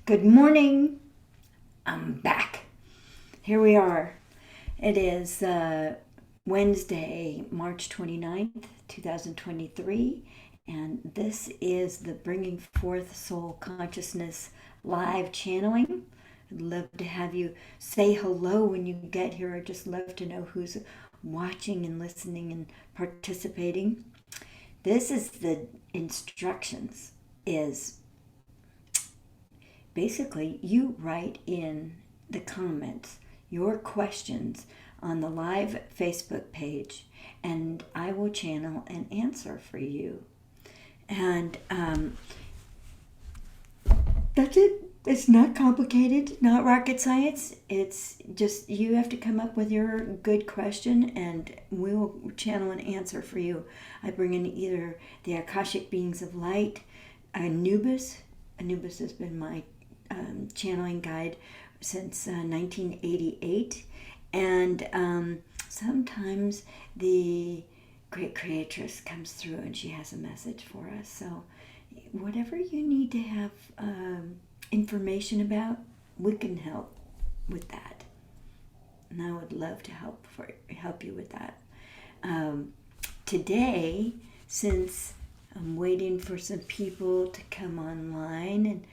Good morning. I'm back. Here we are. It is Wednesday, March 29th, 2023, and this is the Bringing Forth Soul Consciousness live channeling. I'd love to have you say hello when you get here. I'd just love to know who's watching and listening and participating. This is the instructions is basically, you write in the comments your questions on the live Facebook page, and I will channel an answer for you. And that's it. It's not complicated, not rocket science. It's just you have to come up with your good question, and we will channel an answer for you. I bring in either the Akashic beings of light, Anubis. Anubis has been my channeling guide since 1988, and sometimes the great creatress comes through and she has a message for us. So whatever you need to have information about, we can help with that, and I would love to help you with that. Today, since I'm waiting for some people to come online and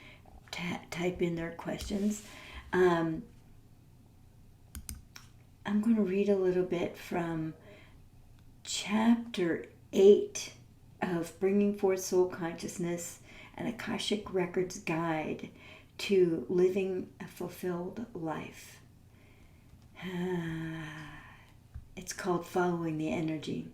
type in their questions, I'm going to read a little bit from Chapter 8 of Bringing Forth Soul Consciousness, an Akashic Records Guide to Living a Fulfilled Life. It's called Following the Energy.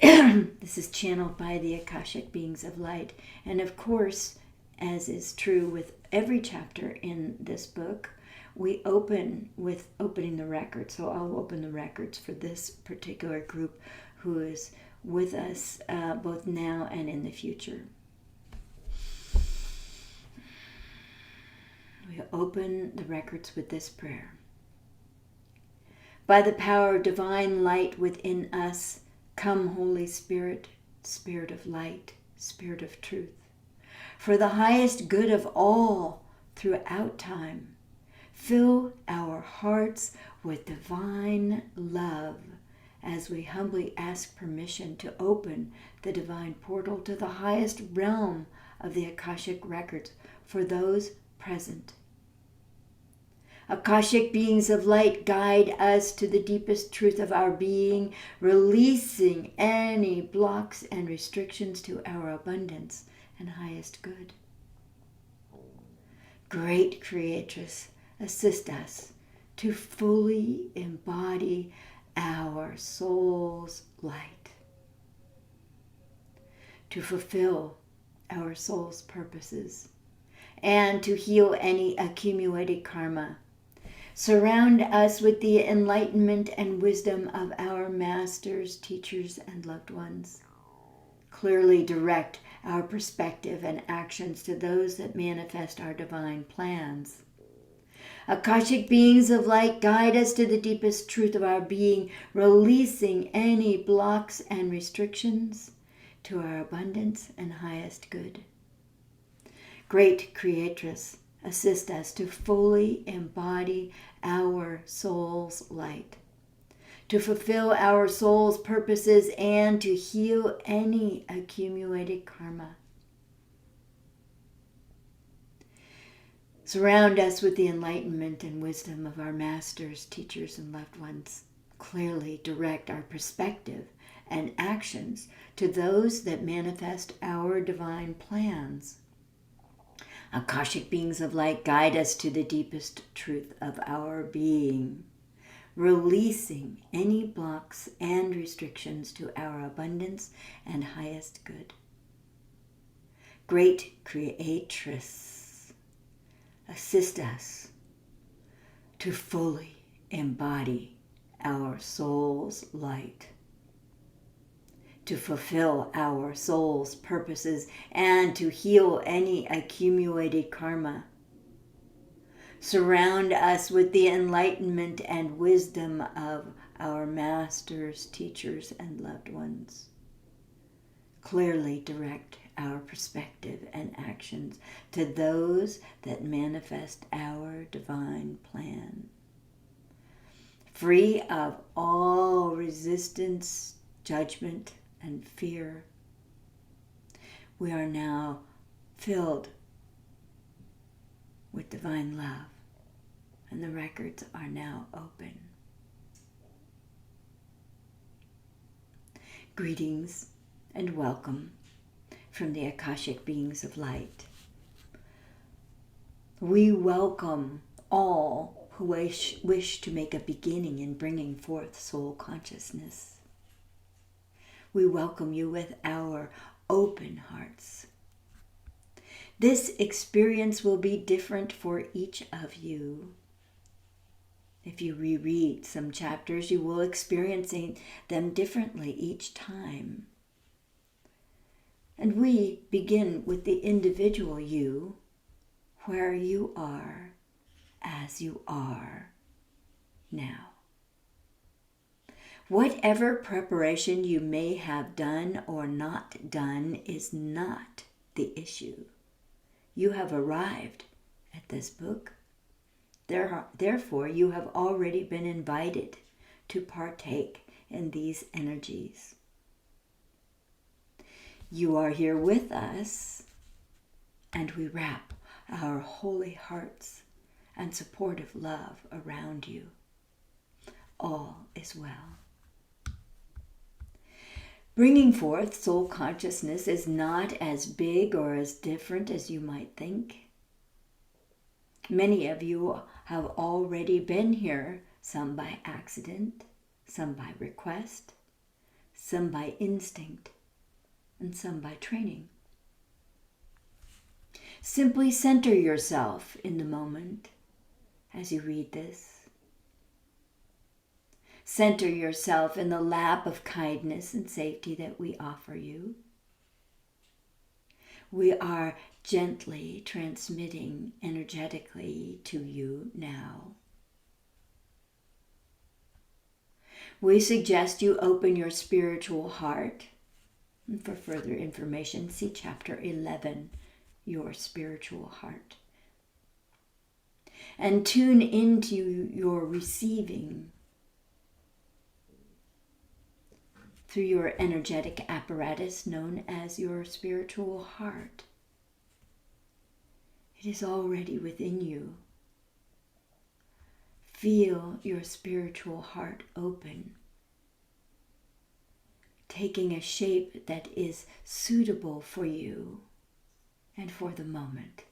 This is channeled by the Akashic beings of light, and of course, as is true with every chapter in this book, we open with opening the records. So I'll open the records for this particular group who is with us both now and in the future. We open the records with this prayer. By the power of divine light within us, come, Holy Spirit, Spirit of light, Spirit of truth. For the highest good of all throughout time, fill our hearts with divine love as we humbly ask permission to open the divine portal to the highest realm of the Akashic records for those present. Akashic beings of light, guide us to the deepest truth of our being, releasing any blocks and restrictions to our abundance and highest good. Great Creatress, assist us to fully embody our soul's light, to fulfill our soul's purposes, and to heal any accumulated karma. Surround us with the enlightenment and wisdom of our masters, teachers, and loved ones. Clearly direct our perspective and actions to those that manifest our divine plans. Akashic beings of light, guide us to the deepest truth of our being, releasing any blocks and restrictions to our abundance and highest good. Great Creatress, assist us to fully embody our soul's light, to fulfill our soul's purposes, and to heal any accumulated karma. Surround us with the enlightenment and wisdom of our masters, teachers, and loved ones. Clearly direct our perspective and actions to those that manifest our divine plans. Akashic beings of light, guide us to the deepest truth of our being, releasing any blocks and restrictions to our abundance and highest good. Great Creatress, assist us to fully embody our soul's light, to fulfill our soul's purposes, and to heal any accumulated karma. Surround us with the enlightenment and wisdom of our masters, teachers, and loved ones. Clearly direct our perspective and actions to those that manifest our divine plan. Free of all resistance, judgment, and fear, we are now filled with divine love, and the records are now open. Greetings and welcome from the Akashic beings of light. We welcome all who wish to make a beginning in bringing forth soul consciousness. We welcome you with our open hearts. This experience will be different for each of you. If you reread some chapters, you will experience them differently each time. And we begin with the individual you, where you are as you are now. Whatever preparation you may have done or not done is not the issue. You have arrived at this book. Therefore, you have already been invited to partake in these energies. You are here with us, and we wrap our holy hearts and supportive love around you. All is well. Bringing forth soul consciousness is not as big or as different as you might think. Many of you have already been here, some by accident, some by request, some by instinct, and some by training. Simply center yourself in the moment as you read this. Center yourself in the lap of kindness and safety that we offer you. We are gently transmitting energetically to you now. We suggest you open your spiritual heart. And for further information, see Chapter 11, Your Spiritual Heart. And tune into your receiving through your energetic apparatus known as your spiritual heart. It is already within you. Feel your spiritual heart open, taking a shape that is suitable for you and for the moment.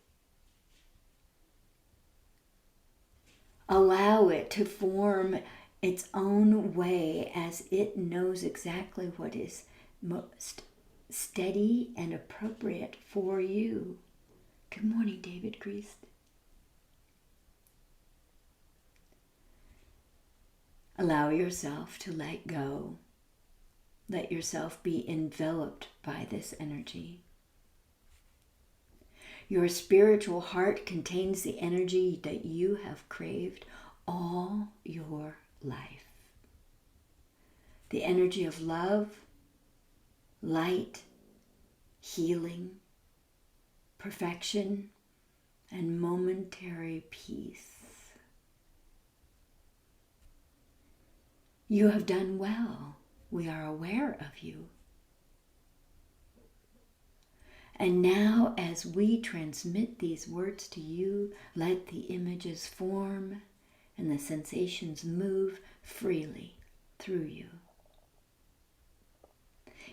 Allow it to form its own way as it knows exactly what is most steady and appropriate for you. Good morning, David Griest. Allow yourself to let go. Let yourself be enveloped by this energy. Your spiritual heart contains the energy that you have craved all your life. The energy of love, light, healing, perfection, and momentary peace. You have done well. We are aware of you. And now, as we transmit these words to you, let the images form and the sensations move freely through you.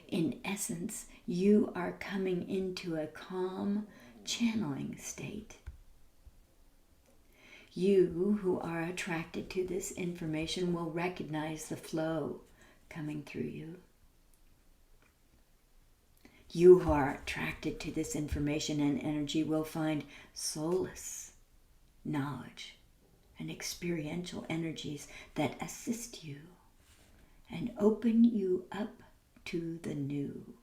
In essence, you are coming into a calm channeling state. You who are attracted to this information will recognize the flow coming through you. You who are attracted to this information and energy will find solace, knowledge, and experiential energies that assist you and open you up to the new.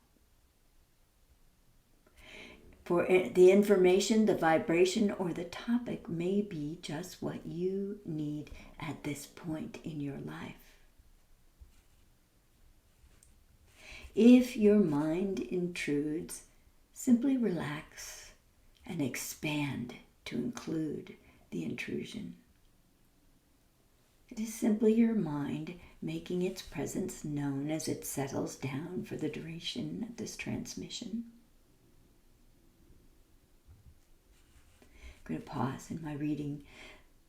For the information, the vibration, or the topic may be just what you need at this point in your life. If your mind intrudes, simply relax and expand to include the intrusion. It is simply your mind making its presence known as it settles down for the duration of this transmission. I'm going to pause in my reading.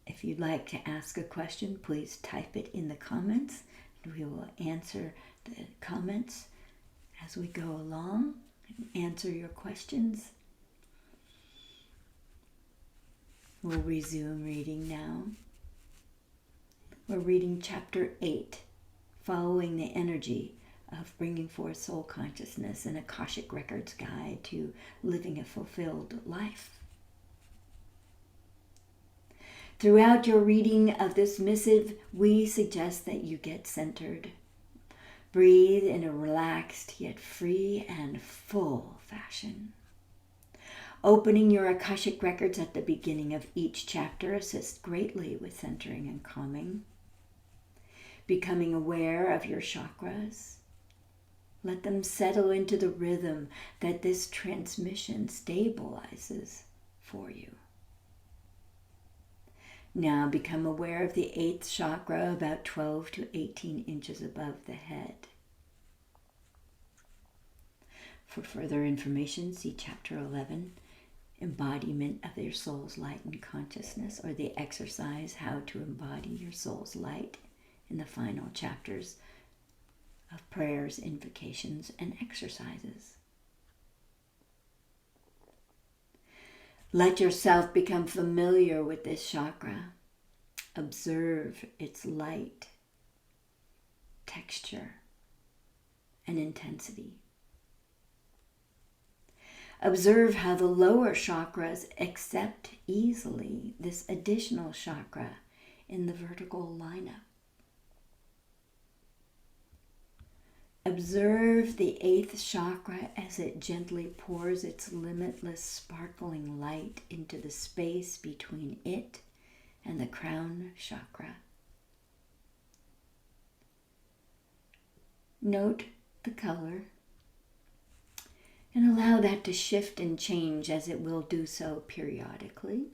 If you'd like to ask a question, please type it in the comments, and we will answer the comments as we go along and answer your questions. We'll resume reading now. We're reading chapter 8, Following the Energy of Bringing Forth Soul Consciousness, an Akashic Records Guide to Living a Fulfilled Life. Throughout your reading of this missive, we suggest that you get centered. Breathe in a relaxed yet free and full fashion. Opening your Akashic records at the beginning of each chapter assists greatly with centering and calming. Becoming aware of your chakras. Let them settle into the rhythm that this transmission stabilizes for you. Now become aware of the 8th chakra, about 12 to 18 inches above the head. For further information, see chapter 11, Embodiment of Your Soul's Light and Consciousness, or the exercise, How to Embody Your Soul's Light, in the final chapters of prayers, invocations, and exercises. Let yourself become familiar with this chakra. Observe its light, texture, and intensity. Observe how the lower chakras accept easily this additional chakra in the vertical lineup. Observe the 8th chakra as it gently pours its limitless sparkling light into the space between it and the crown chakra. Note the color and allow that to shift and change as it will do so periodically.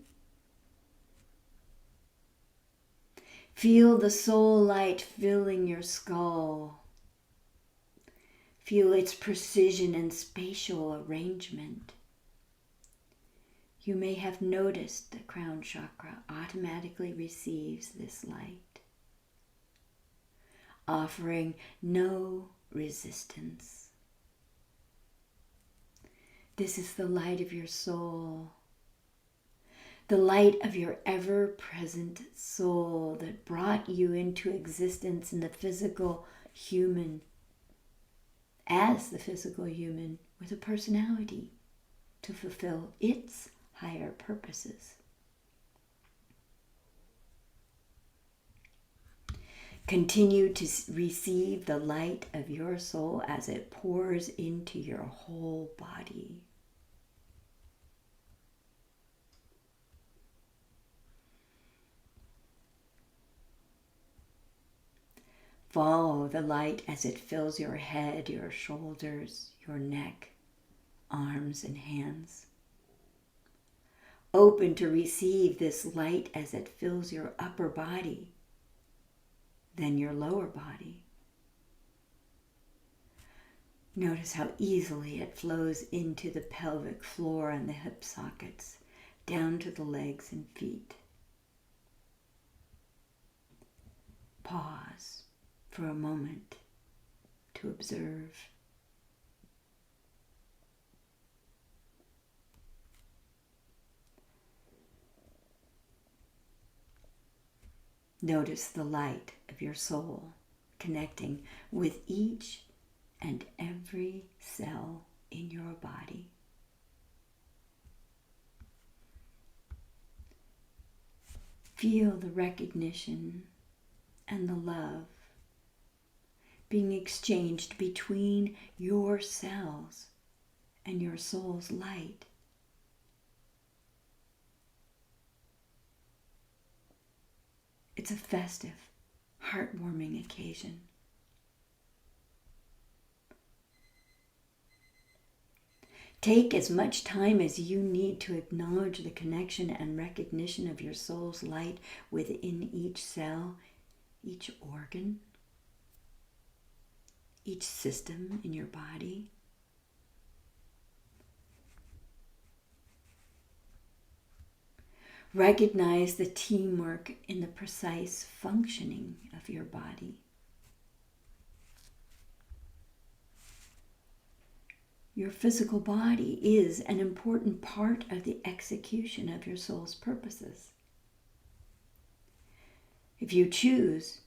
Feel the soul light filling your skull. Feel its precision and spatial arrangement. You may have noticed the crown chakra automatically receives this light, offering no resistance. This is the light of your soul, the light of your ever-present soul that brought you into existence in the physical human, as the physical human with a personality to fulfill its higher purposes. Continue to receive the light of your soul as it pours into your whole body. Follow the light as it fills your head, your shoulders, your neck, arms, and hands. Open to receive this light as it fills your upper body, then your lower body. Notice how easily it flows into the pelvic floor and the hip sockets, down to the legs and feet. Pause for a moment to observe. Notice the light of your soul connecting with each and every cell in your body. Feel the recognition and the love being exchanged between your cells and your soul's light. It's a festive, heartwarming occasion. Take as much time as you need to acknowledge the connection and recognition of your soul's light within each cell, each organ, each system in your body. Recognize the teamwork in the precise functioning of your body. Your physical body is an important part of the execution of your soul's purposes. If you choose,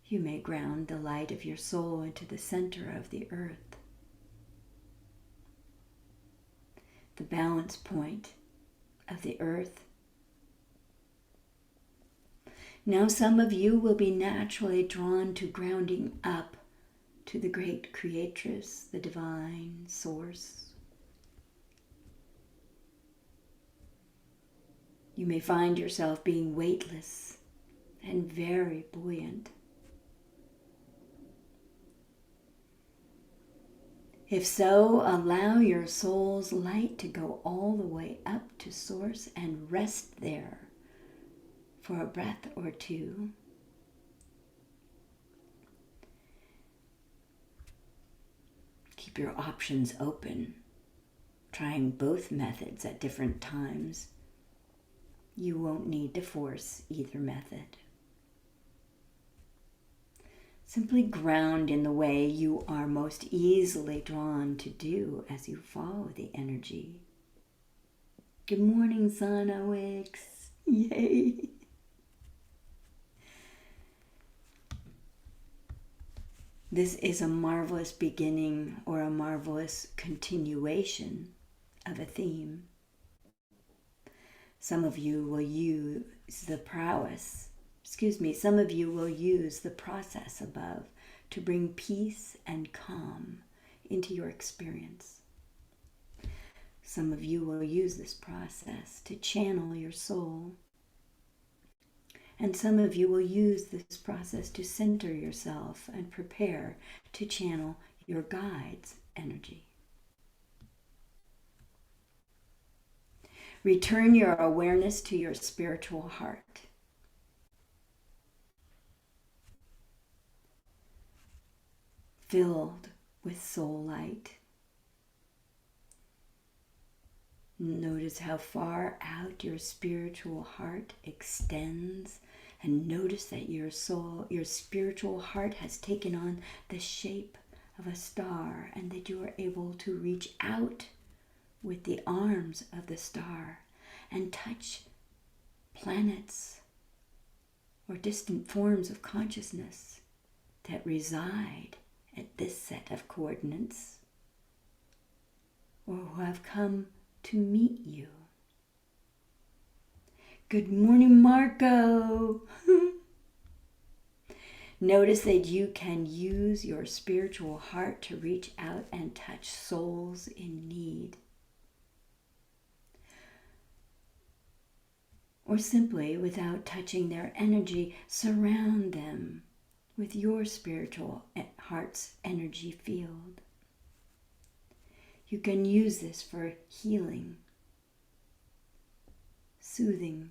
you may ground the light of your soul into the center of the earth, the balance point of the earth. Now some of you will be naturally drawn to grounding up to the great creatress, the divine source. You may find yourself being weightless and very buoyant. If so, allow your soul's light to go all the way up to source and rest there for a breath or two. Keep your options open, trying both methods at different times. You won't need to force either method. Simply ground in the way you are most easily drawn to do as you follow the energy. Good morning, Sun Awakes. Yay! This is a marvelous beginning or a marvelous continuation of a theme. Some of you will use the process above to bring peace and calm into your experience. Some of you will use this process to channel your soul. And some of you will use this process to center yourself and prepare to channel your guide's energy. Return your awareness to your spiritual heart. Filled with soul light. Notice how far out your spiritual heart extends, and notice that your spiritual heart has taken on the shape of a star, and that you are able to reach out with the arms of the star and touch planets or distant forms of consciousness that reside at this set of coordinates or who have come to meet you. Good morning, Marco. Notice that you can use your spiritual heart to reach out and touch souls in need. Or simply, without touching their energy, surround them with your spiritual heart's energy field. You can use this for healing, soothing,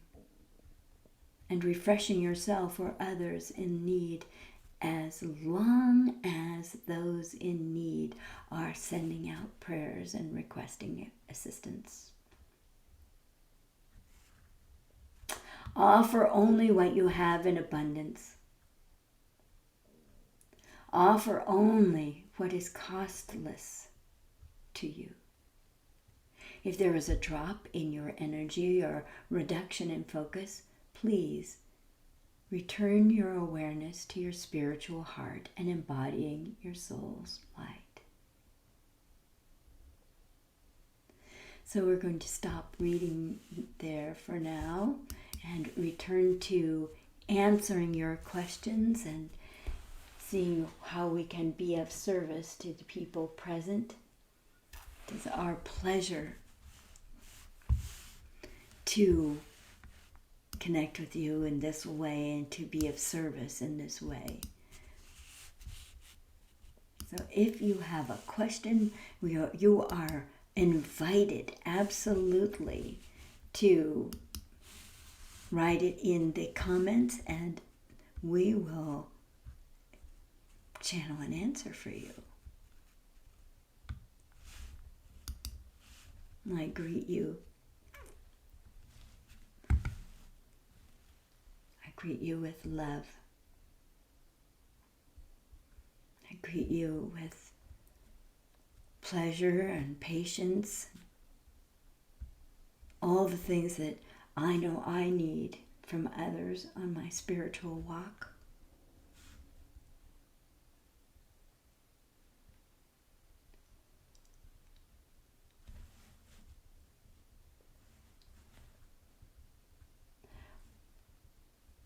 and refreshing yourself or others in need, as long as those in need are sending out prayers and requesting assistance. Offer only what you have in abundance. Offer only what is costless to you. If there is a drop in your energy or reduction in focus, please return your awareness to your spiritual heart and embodying your soul's light. So we're going to stop reading there for now and return to answering your questions and seeing how we can be of service to the people present. It is our pleasure to connect with you in this way and to be of service in this way. So if you have a question, you are invited absolutely to write it in the comments, and we will channel an answer for you. I greet you. I greet you with love. I greet you with pleasure and patience. All the things that I know I need from others on my spiritual walk.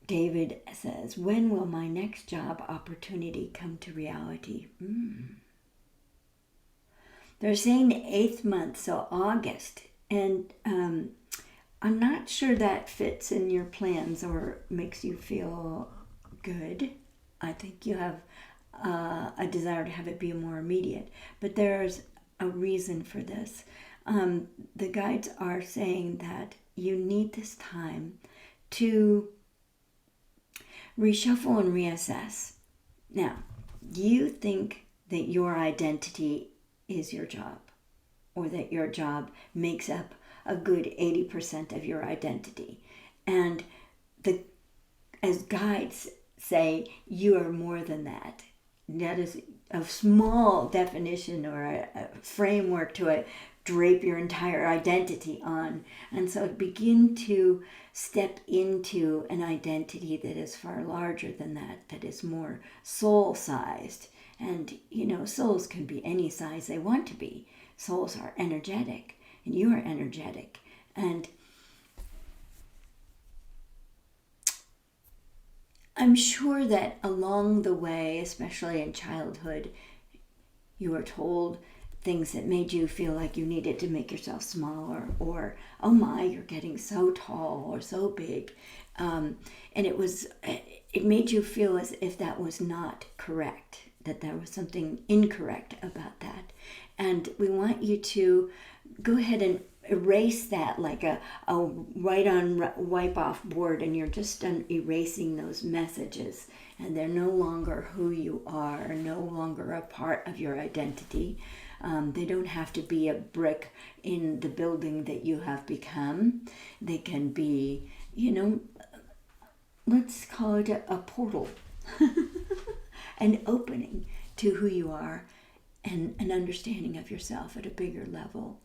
David says, when will my next job opportunity come to reality? They're saying the 8th month, so August. And I'm not sure that fits in your plans or makes you feel good. I think you have a desire to have it be more immediate. But there's a reason for this. The guides are saying that you need this time to reshuffle and reassess. Now, you think that your identity is your job, or that your job makes up a good 80% of your identity. And as guides say, you are more than that. That is a small definition or a framework to drape your entire identity on. And so begin to step into an identity that is far larger than that is more soul-sized. And, souls can be any size they want to be. Souls are energetic, and you are energetic. And I'm sure that along the way, especially in childhood, you were told things that made you feel like you needed to make yourself smaller, or, oh my, you're getting so tall or so big. And it made you feel as if that was not correct, that there was something incorrect about that. And we want you to go ahead and erase that like a write-on wipe-off board, and you're just done erasing those messages, and they're no longer who you are, no longer a part of your identity. They don't have to be a brick in the building that you have become. They can be, let's call it a portal, an opening to who you are, and an understanding of yourself at a bigger level.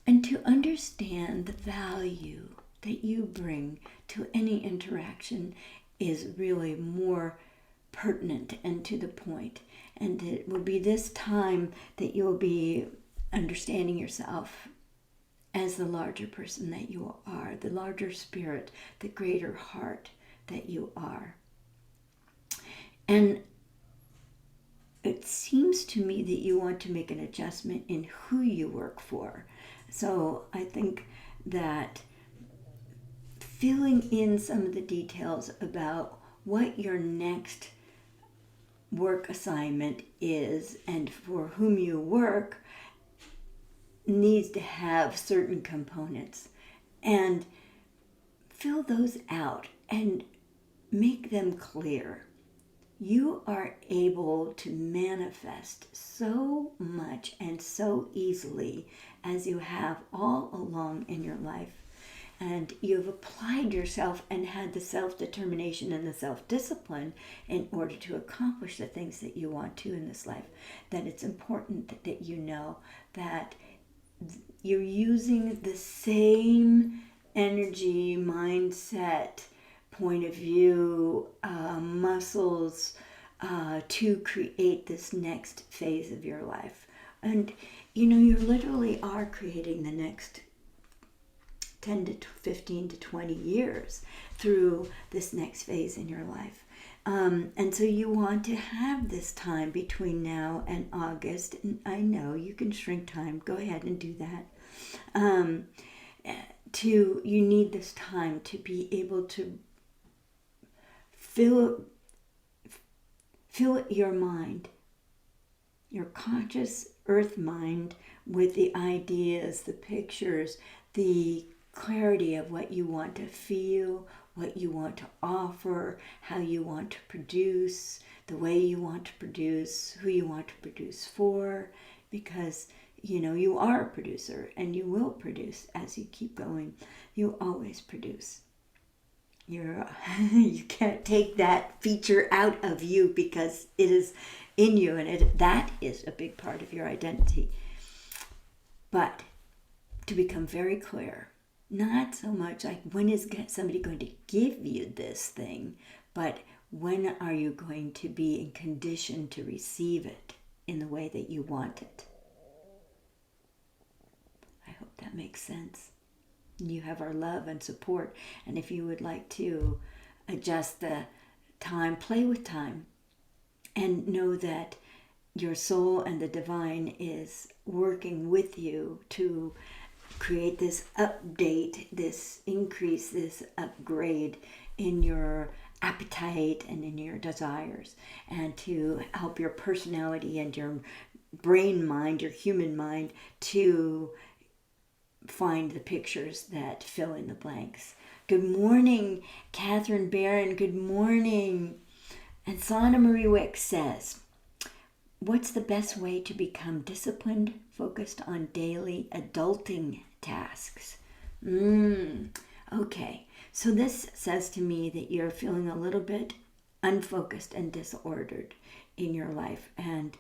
And to understand the value that you bring to any interaction is really more pertinent and to the point. And it will be this time that you'll be understanding yourself as the larger person that you are, the larger spirit, the greater heart that you are. And it seems to me that you want to make an adjustment in who you work for. So I think that filling in some of the details about what your next work assignment is and for whom you work needs to have certain components, and fill those out and make them clear. You are able to manifest so much and so easily as you have all along in your life. And you've applied yourself and had the self-determination and the self-discipline in order to accomplish the things that you want to in this life. That it's important that you know that you're using the same energy, mindset, point of view, muscles to create this next phase of your life. And you literally are creating the next 10 to 15 to 20 years through this next phase in your life. And so you want to have this time between now and August. And I know you can shrink time. Go ahead and do that. You need this time to be able to fill your mind your conscious earth mind with the ideas, the pictures, the clarity of what you want to feel, what you want to offer, how you want to produce, the way you want to produce, who you want to produce for, because you are a producer and you will produce as you keep going. You always produce. You can't take that feature out of you because it is in you, and that is a big part of your identity. But to become very clear, not so much like when is somebody going to give you this thing, but when are you going to be in condition to receive it in the way that you want it? I hope that makes sense. You have our love and support. And if you would like to adjust the time, play with time, and know that your soul and the divine is working with you to create this update, this increase, this upgrade in your appetite and in your desires, and to help your personality and your brain mind, your human mind, to find the pictures that fill in the blanks. Good morning, Catherine Barron. Good morning. And Sana Marie Wick says, what's the best way to become disciplined, focused on daily adulting tasks? Okay. So this says to me that you're feeling a little bit unfocused and disordered in your life. And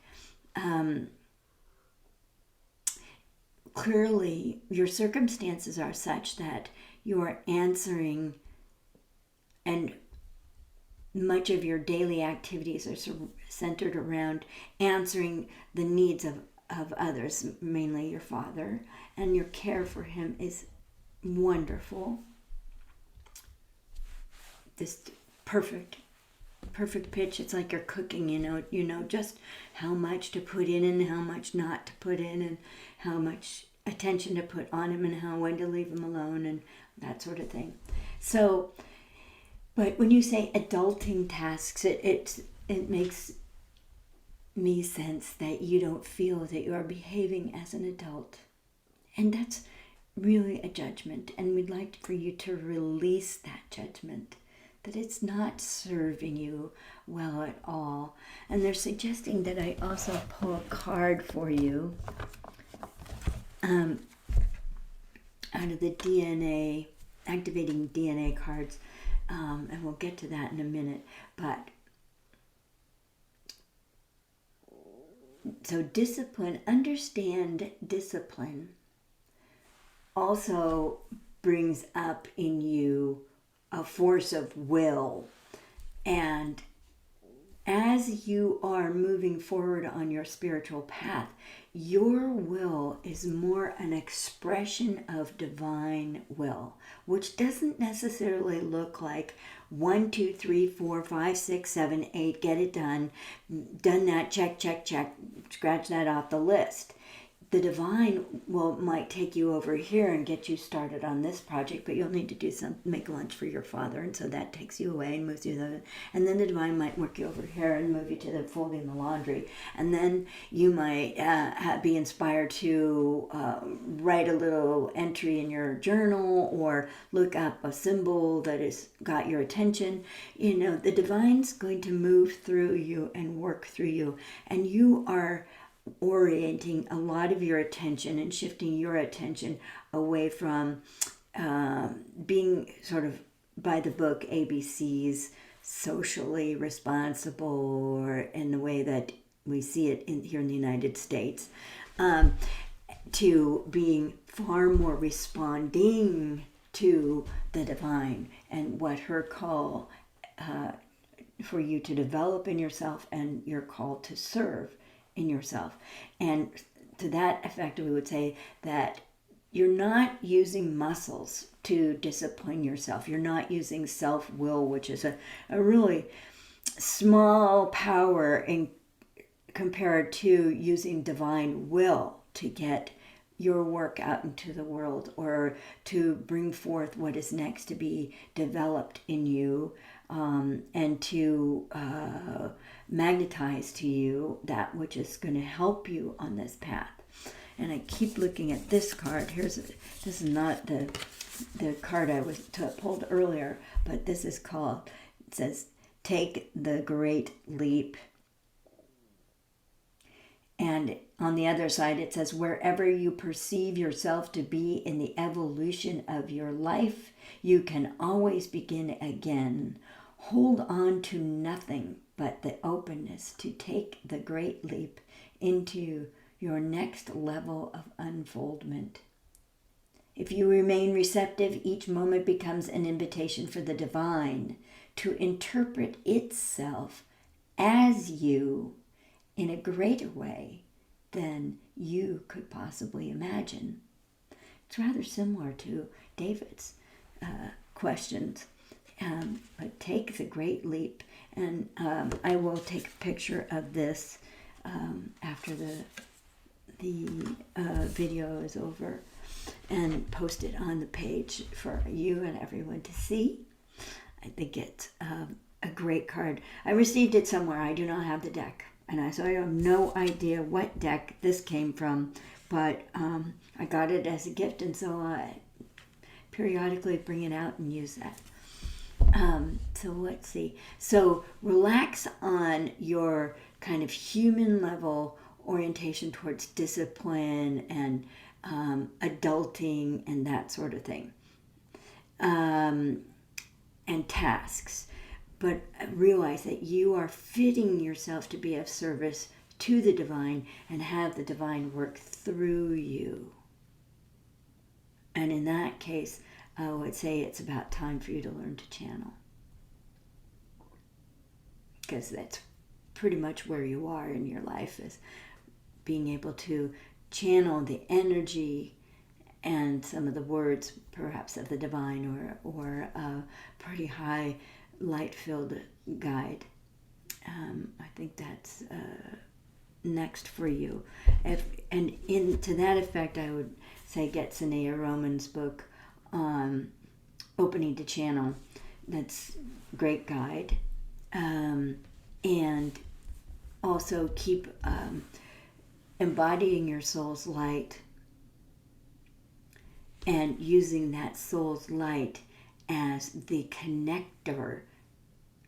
clearly your circumstances are such that you are answering, and much of your daily activities are centered around answering the needs of others, mainly your father, and your care for him is wonderful. This perfect pitch. It's like you're cooking, you know just how much to put in and how much not to put in, and how much attention to put on him, and when to leave him alone, and that sort of thing. So, but when you say adulting tasks, it makes me sense that you don't feel that you are behaving as an adult. And that's really a judgment. And we'd like for you to release that judgment, that it's not serving you well at all. And they're suggesting that I also pull a card for you out of the DNA, activating DNA cards. And we'll get to that in a minute. But so discipline, understand discipline also brings up in you a force of will. And as you are moving forward on your spiritual path, your will is more an expression of divine will, which doesn't necessarily look like 1, 2, 3, 4, 5, 6, 7, 8, get it done that, check, scratch that off the list. The divine might take you over here and get you started on this project, but you'll need to make lunch for your father, and so that takes you away and moves you there. And then the divine might work you over here and move you to the folding the laundry, and then you might be inspired to write a little entry in your journal or look up a symbol that has got your attention. The divine's going to move through you and work through you, and you are orienting a lot of your attention and shifting your attention away from being sort of by the book ABCs, socially responsible, or in the way that we see it here in the United States, to being far more responding to the divine and what her call for you to develop in yourself, and your call to serve in yourself. And to that effect, we would say that you're not using muscles to discipline yourself. You're not using self-will, which is a really small power compared to using divine will to get your work out into the world, or to bring forth what is next to be developed in you, and to magnetize to you that which is going to help you on this path. And I keep looking at this card. This is not the card I pulled earlier, but this is called, it says, Take the Great Leap. And on the other side, it says, wherever you perceive yourself to be in the evolution of your life, you can always begin again. Hold on to nothing but the openness to take the great leap into your next level of unfoldment. If you remain receptive, each moment becomes an invitation for the divine to interpret itself as you in a greater way than you could possibly imagine. It's rather similar to David's questions, but take the great leap. And I will take a picture of this after the video is over and post it on the page for you and everyone to see. I think it's a great card. I received it somewhere. I do not have the deck. And so I have no idea what deck this came from, but I got it as a gift, and so I periodically bring it out and use that. So let's see. So relax on your kind of human level orientation towards discipline and adulting and that sort of thing, and tasks. But realize that you are fitting yourself to be of service to the divine and have the divine work through you. And in that case, I would say it's about time for you to learn to channel, because that's pretty much where you are in your life, is being able to channel the energy and some of the words perhaps of the divine, or a pretty high light-filled guide. I think that's next for you. To that effect, I would say get Sanaya Roman's book, Opening to Channel. That's a great guide. And also keep embodying your soul's light and using that soul's light as the connector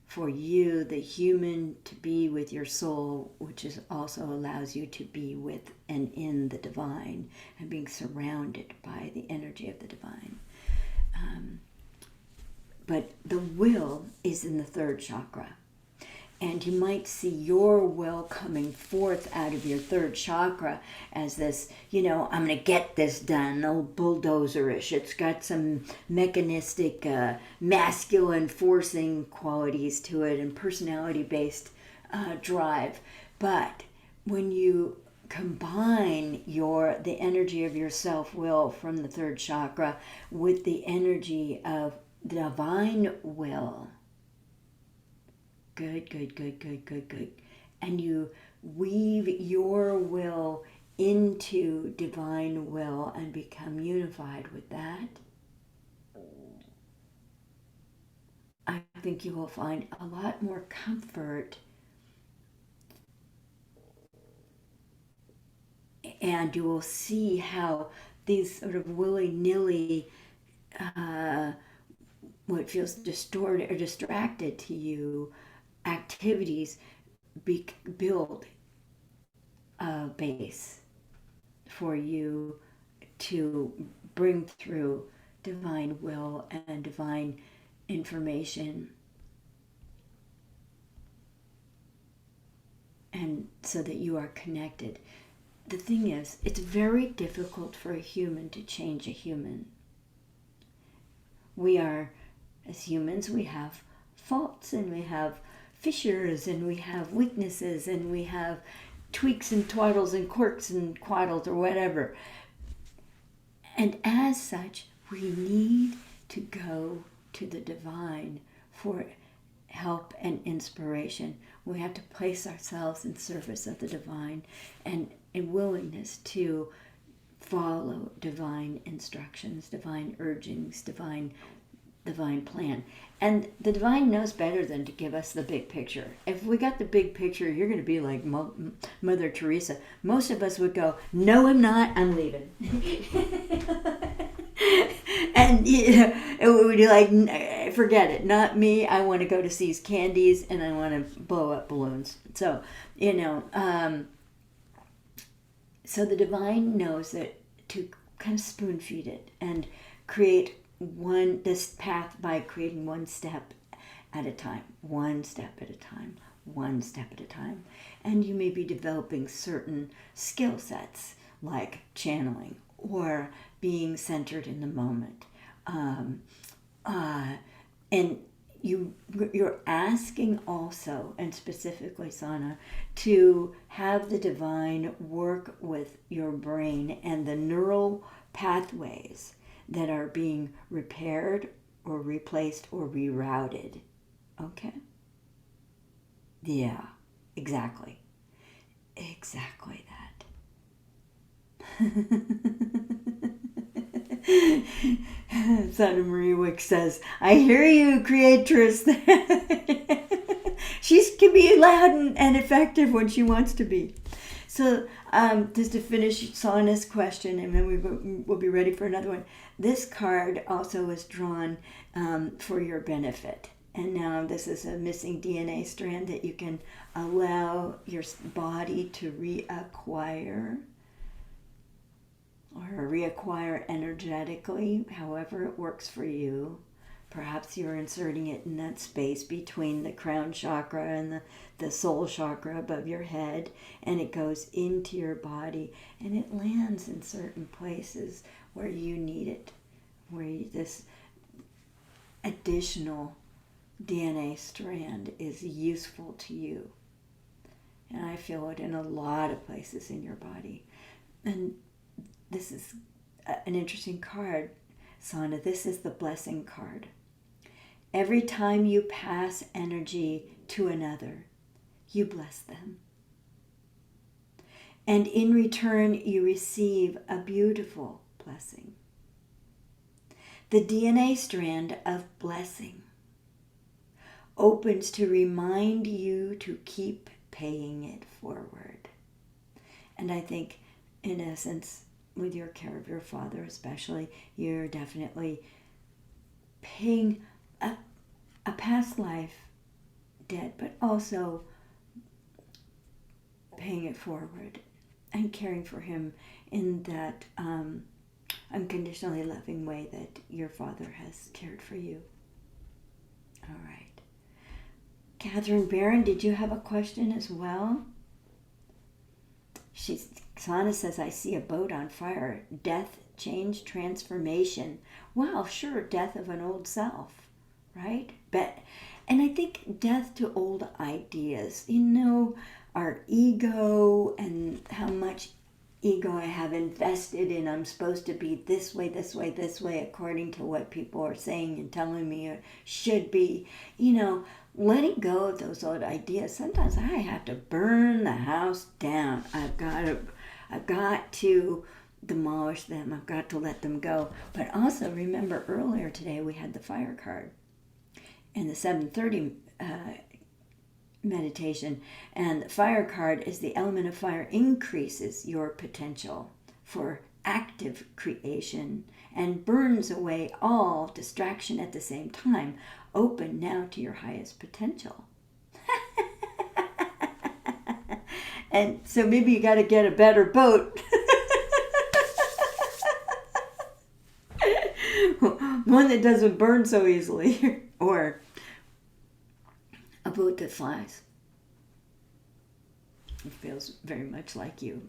for you, the human, to be with your soul, which also allows you to be with and in the divine and being surrounded by the energy of the divine. But the will is in the third chakra. And you might see your will coming forth out of your third chakra as this, I'm going to get this done, old bulldozerish. It's got some mechanistic, masculine forcing qualities to it and personality-based drive. But when you combine the energy of your self-will from the third chakra with the energy of the divine will, good. And you weave your will into divine will and become unified with that. I think you will find a lot more comfort, and you will see how these sort of willy-nilly, what feels distorted or distracted to you, activities build a base for you to bring through divine will and divine information, and so that you are connected. The thing is, it's very difficult for a human to change a human. As humans, we have faults, and we have fissures, and we have weaknesses, and we have tweaks and twaddles and quirks and quaddles or whatever. And as such, we need to go to the divine for help and inspiration. We have to place ourselves in service of the divine and a willingness to follow divine instructions, divine urgings, divine plan. And the divine knows better than to give us the big picture. If we got the big picture, you're going to be like Mother Teresa. Most of us would go, no, I'm not, I'm leaving. And it would be like, forget it, not me. I want to go to seize candies and I want to blow up balloons. So, so the divine knows that to kind of spoon feed it and create this path by creating one step at a time, one step at a time, one step at a time. And you may be developing certain skill sets like channeling or being centered in the moment. And you're asking also, and specifically Sana, to have the divine work with your brain and the neural pathways that are being repaired or replaced or rerouted. Okay? Yeah, exactly. Exactly that. Santa Marie Wick says, I hear you, creatress. She can be loud and effective when she wants to be. So just to finish Sana's question, and then we'll be ready for another one. This card also was drawn for your benefit. And now this is a missing DNA strand that you can allow your body to reacquire or reacquire energetically, however it works for you. Perhaps you're inserting it in that space between the crown chakra and the soul chakra above your head, and it goes into your body, and it lands in certain places where you need it, where this additional DNA strand is useful to you. And I feel it in a lot of places in your body. And this is an interesting card, Sana. This is the blessing card. Every time you pass energy to another, you bless them. And in return, you receive a beautiful blessing. The DNA strand of blessing opens to remind you to keep paying it forward. And I think, in essence, with your care of your father especially, you're definitely paying a past life debt, but also paying it forward and caring for him in that unconditionally loving way that your father has cared for you. All right. Catherine Barron, did you have a question as well? Sana says, I see a boat on fire. Death, change, transformation. Wow, sure, death of an old self, right? And I think death to old ideas. Our ego and how much ego I have invested in. I'm supposed to be this way, this way, this way, according to what people are saying and telling me it should be. Letting go of those old ideas. Sometimes I have to burn the house down. I've got to demolish them. I've got to let them go. But also remember earlier today we had the fire card in the 7:30 meditation. And the fire card is the element of fire increases your potential for active creation and burns away all distraction at the same time. Open now to your highest potential. And so maybe you got to get a better boat. One that doesn't burn so easily. Or a boat that flies. It feels very much like you.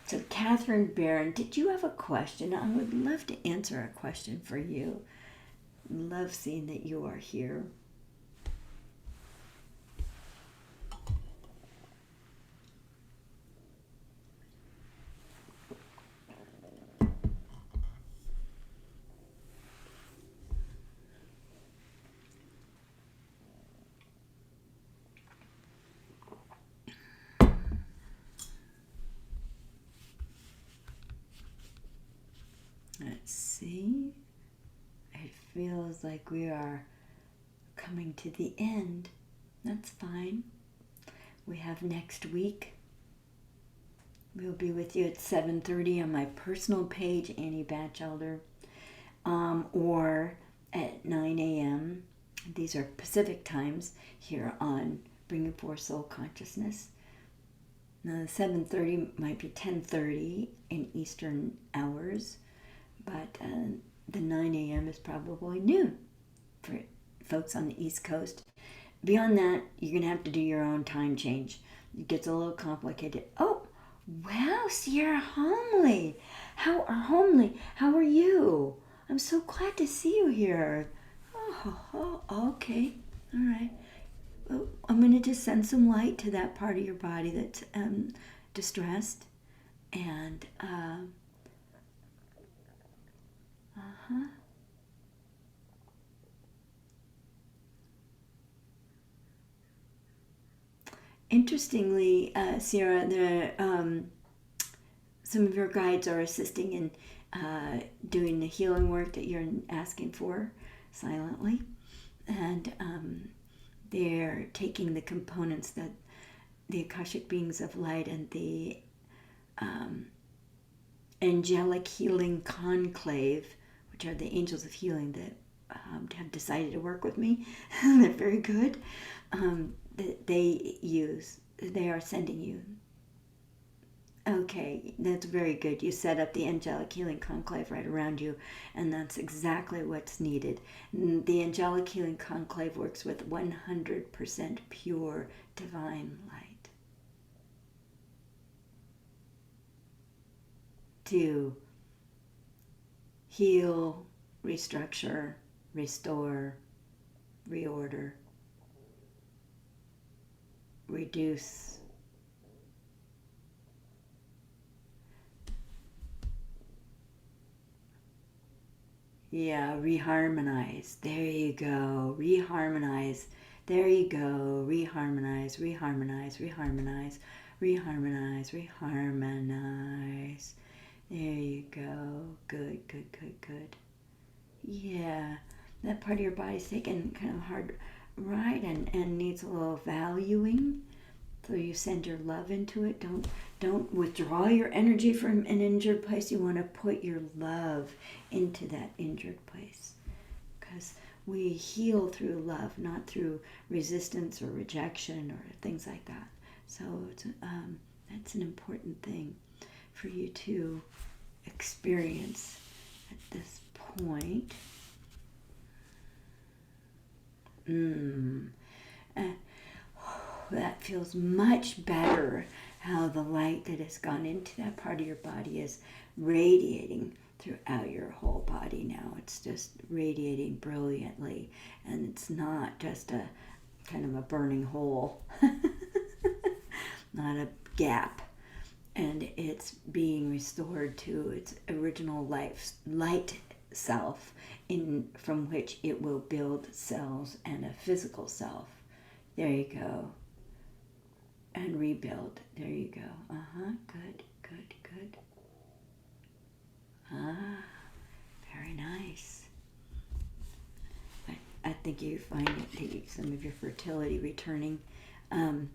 So Catherine Barron, did you have a question? I would love to answer a question for you. Love seeing that you are here. Let's see. It feels like we are coming to the end. That's fine. We have next week. We'll be with you at 7:30 on my personal page, Annie Batchelder, or at 9 a.m. These are Pacific times here on Bringing Forth Soul Consciousness. Now, the 7:30 might be 10:30 in Eastern hours, but the 9 a.m. is probably noon for folks on the East Coast. Beyond that, you're going to have to do your own time change. It gets a little complicated. Oh, wow, Sierra Homely. How are you? I'm so glad to see you here. Oh, okay. All right. Well, I'm going to just send some light to that part of your body that's distressed. And, Interestingly, Sierra, some of your guides are assisting in doing the healing work that you're asking for silently. And they're taking the components that the Akashic beings of light and the angelic healing conclave, which are the angels of healing that have decided to work with me. They're very good. They are sending you. Okay, that's very good. You set up the angelic healing conclave right around you, and that's exactly what's needed. The angelic healing conclave works with 100% pure divine light to heal, restructure, restore, reorder, reduce, reharmonize. There you go. Reharmonize. There you go. Reharmonize, reharmonize, reharmonize, reharmonize, reharmonize. There you go. Good. Yeah, that part of your body's taking kind of a hard ride and needs a little valuing. So you send your love into it. Don't withdraw your energy from an injured place. You want to put your love into that injured place. Because we heal through love, not through resistance or rejection or things like that. So that's an important thing for you to experience at this point. That feels much better, how the light that has gone into that part of your body is radiating throughout your whole body now. It's just radiating brilliantly, and it's not just a kind of a burning hole, not a gap. And it's being restored to its original light self, from which it will build cells and a physical self. There you go. And rebuild. There you go. Good. Very nice. I think you find some of your fertility returning in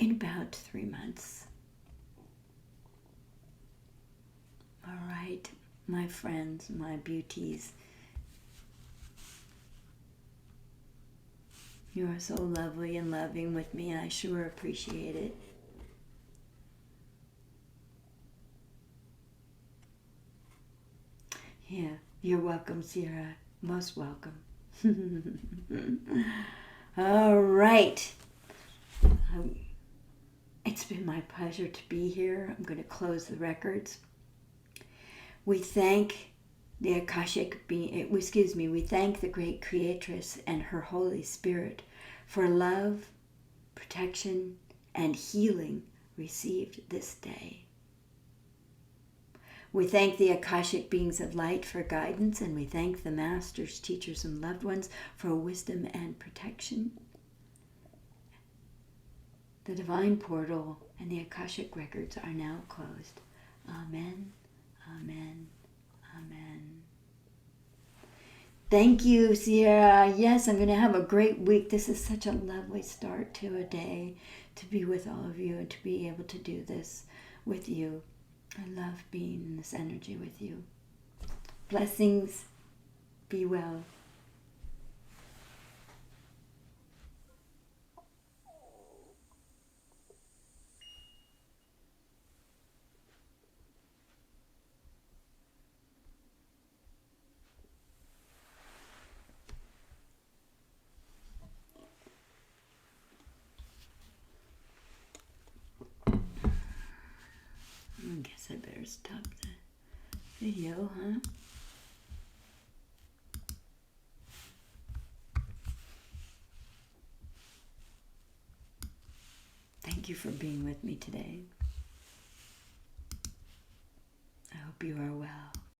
about 3 months. All right, my friends, my beauties. You are so lovely and loving with me, and I sure appreciate it. Yeah, you're welcome, Sierra. Most welcome. All right. It's been my pleasure to be here. I'm going to close the records. We thank the Akashic we thank the Great Creatress and her Holy Spirit for love, protection, and healing received this day. We thank the Akashic beings of light for guidance, and we thank the masters, teachers, and loved ones for wisdom and protection. The divine portal and the Akashic records are now closed. Amen, amen, Thank you, Sierra. Yes, I'm going to have a great week. This is such a lovely start to a day, to be with all of you and to be able to do this with you. I love being in this energy with you. Blessings. Be well. I guess I better stop the video, huh? Thank you for being with me today. I hope you are well.